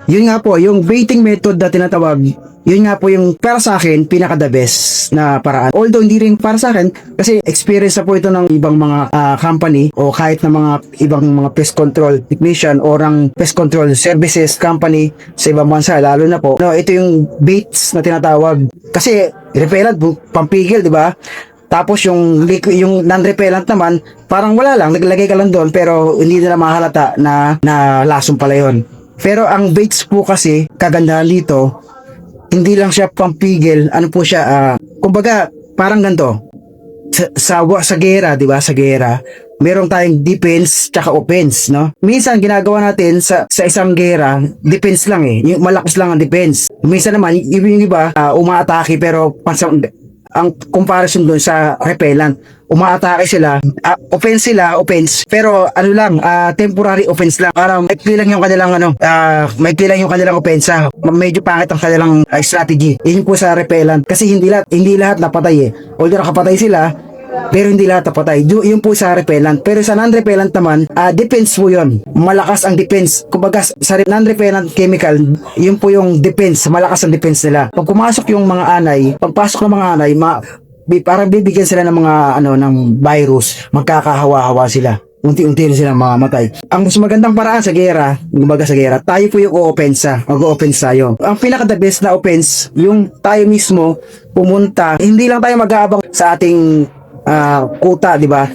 Yun nga po, yung baiting method na tinatawag, yun nga po yung para sa akin, pinaka the best na paraan. Although hindi rin para sa akin, kasi experience na po ito ng ibang mga company o kahit na mga ibang mga pest control technician o ng pest control services company sa ibang bansa, lalo na po. No, ito yung baits na tinatawag. Kasi repellent, pampigil, di ba? Tapos yung yung non-repellent naman, parang wala lang, naglagay ka lang doon pero hindi nila mahalata na lason pala yun. Pero ang baits po kasi, kagandahan dito, hindi lang siya pampigil, ano po siya, kumbaga, parang ganito, sa gera, di ba, sa gera, meron tayong defense tsaka offense, no? Minsan, ginagawa natin sa isang gera, defense lang yung malakas lang ang defense. Minsan naman, yung iba, umaatake pero ang comparison doon sa repellent, umaatake sila, offense sila, offense, pero ano lang, temporary offense lang, para maikli lang yung kanilang maikli lang yung kanilang opensa, medyo pangit ang kanilang strategy. Yun po sa repellent, kasi hindi lahat napatay although nakapatay sila, pero hindi lahat napatay. Yun po sa repellent. Pero sa non-repellent naman, defense po yun. Malakas ang defense. Kumbaga, sa non-repellent chemical, yun po yung defense. Malakas ang defense nila. Pag pumasok yung mga anay, pagpasok ng mga anay, parang bibigyan sila ng mga ng virus, magkakahawa-hawa sila. Unti-unti rin silang mamamatay. Ang mas magandang paraan sa gera, kumbaga sa gera, tayo po yung o-offensa. Mag-o-offense tayo. Ang pinaka-the best na offense, yung tayo mismo pumunta, hindi lang tayo mag-aabang sa ating kuta, di ba?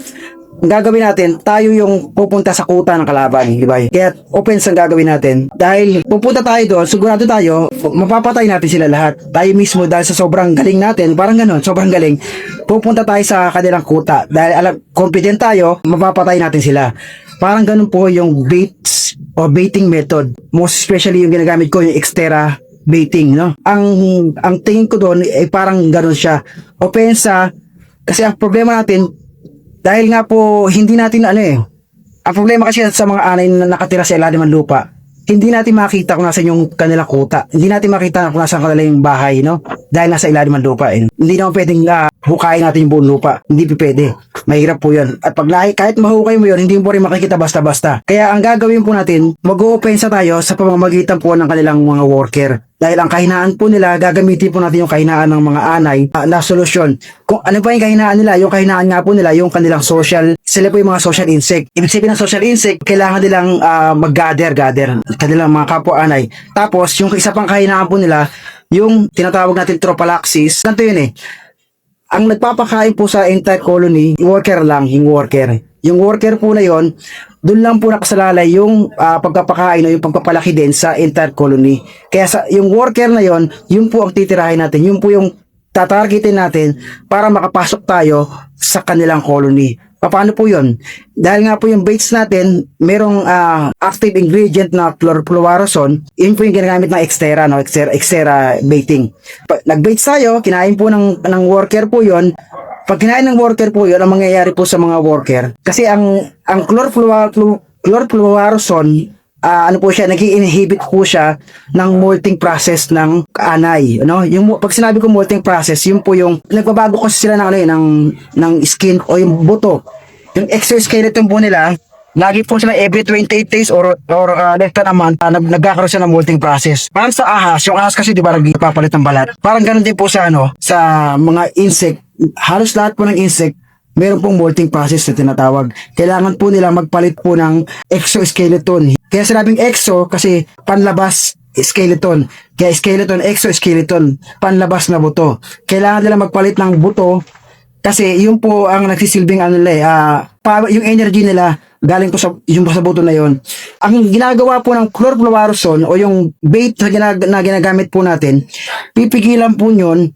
Ang gagawin natin, tayo yung pupunta sa kuta ng kalaban, di ba? Kaya offense ang gagawin natin. Dahil pupunta tayo doon, sigurado tayo, mapapatay natin sila lahat. Tayo mismo dahil sa sobrang galing natin, parang ganun, sobrang galing. Pupunta tayo sa kanilang kuta. Dahil confident tayo, mapapatay natin sila. Parang ganun po yung baits o baiting method. Most especially yung ginagamit ko, yung Xterra baiting, no? Ang tingin ko doon ay parang ganun siya. Opensa. Kasi ang problema natin, dahil nga po hindi natin ang problema kasi sa mga anay na nakatira sa ilalim ng lupa, hindi natin makita kung nasa yung kanilang kuta. Hindi natin makita kung nasa kanilang bahay, no? Dahil nasa ilalim ng lupa. Hindi naman pwedeng hukayin natin yung buong lupa. Hindi pwede. Mahirap po yun. At kahit mahukay mo yun, hindi mo rin makikita basta-basta. Kaya ang gagawin po natin, mag-o-opensa tayo sa pamamagitan po ng kanilang mga worker. Dahil ang kahinaan po nila, gagamitin po natin yung kahinaan ng mga anay na solusyon. Kung ano pa yung kahinaan nila, yung kahinaan nga po nila, yung kanilang sila po yung mga social insect. Ibig sabihin ng social insect, kailangan nilang mag-gather, kanilang mga kapwa anay. Tapos, yung isa pang kahinaan po nila, yung tinatawag natin tropalaxis. Ganito yun ang nagpapakain po sa entire colony, worker lang, yung worker. Yung worker po na yon, doon lang po nakasalalay yung pagpapakain o yung pagpapalaki din sa entire colony. Kaya yung worker na yon, yun po ang titirahin natin. Yun po yung tatargetin natin para makapasok tayo sa kanilang colony. Paano po yun? Dahil nga po yung baits natin, merong active ingredient na chlorfluorosone, yun po yung ginagamit ng Xterra, no? Xterra baiting. Nag-baits tayo, kinain po ng worker po yun. Pag kinain ng worker po yun, ang mangyayari po sa mga worker, kasi ang chlorfluorosone, po siya, nag-inhibit po siya ng molting process ng anay, no? Pag sinabi ko molting process, yun po yung nagbabago kasi sila ng skin o yung buto. Yung exoskeleton po nila, lagi po sila every 28 days or less than a month, nagkakaroon siya ng molting process. Parang sa ahas, yung ahas kasi di ba nagpapalit ng balat. Parang ganun din po sa sa mga insect, halos lahat po ng insect meron pong molting process na tinatawag. Kailangan po nila magpalit po ng exoskeleton. Kaya sinabing exo kasi panlabas skeleton. Kaya skeleton, exoskeleton, panlabas na buto. Kailangan nila magpalit ng buto kasi yun po ang nagsisilbing yung energy nila galing po sa buto na yon. Ang ginagawa po ng chlorfluorosone o yung bait na ginagamit po natin, pipigilan po yun